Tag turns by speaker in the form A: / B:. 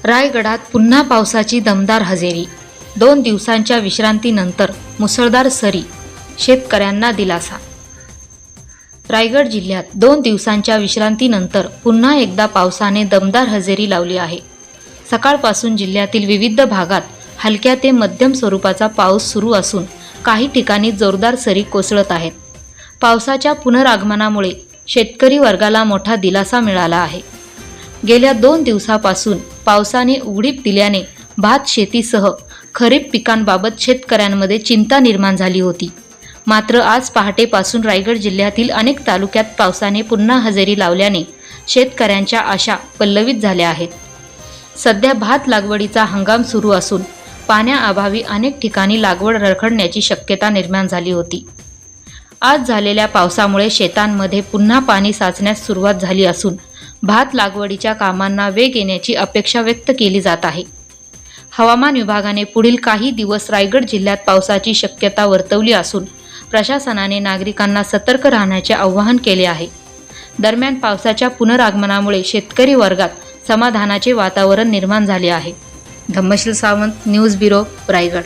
A: रायगडात पुन्हा पावसाची दमदार हजेरी। 2 दिवसांच्या विश्रांतीनंतर मुसळधार सरी, शेतकऱ्यांना दिलासा। रायगड जिल्ह्यात 2 दिवसांच्या विश्रांतीनंतर पुन्हा एकदा पावसाने दमदार हजेरी लावली आहे। सकाळपासून जिल्ह्यातील विविध भागात हलक्या ते मध्यम स्वरूपाचा पाऊस सुरू असून काही ठिकाणी जोरदार सरी कोसळत आहेत। पावसाच्या पुनरागमनामुळे शेतकरी वर्गाला मोठा दिलासा मिळाला आहे। गेल्या 2 दिवसापासून पावसाने उघडीप दिल्याने भात शेतीसह खरीप पिकांबाबत शेतकऱ्यांमध्ये चिंता निर्माण झाली होती। मात्र आज पहाटेपासून रायगड जिल्ह्यातील अनेक तालुक्यात पावसाने पुन्हा हजेरी लावल्याने शेतकऱ्यांच्या आशा पल्लवित झाल्या आहेत। सध्या भात लागवडीचा हंगाम सुरू असून पाण्याअभावी अनेक ठिकाणी लागवड रखडण्याची शक्यता निर्माण झाली होती। आज झालेल्या पावसामुळे शेतांमध्ये पुन्हा पाणी साचण्यास सुरुवात झाली असून भात लागवडीच्या कामांना वेग येण्याची अपेक्षा व्यक्त केली जात आहे। हवामान विभागाने पुढील काही दिवस रायगड जिल्ह्यात पावसाची शक्यता वर्तवली असून प्रशासनाने नागरिकांना सतर्क राहण्याचे आवाहन केले आहे। दरम्यान पावसाच्या पुनरागमनामुळे शेतकरी वर्गात समाधानाचे वातावरण निर्माण झाले आहे। Dhammasheel Sawant, news bureau, Raigad.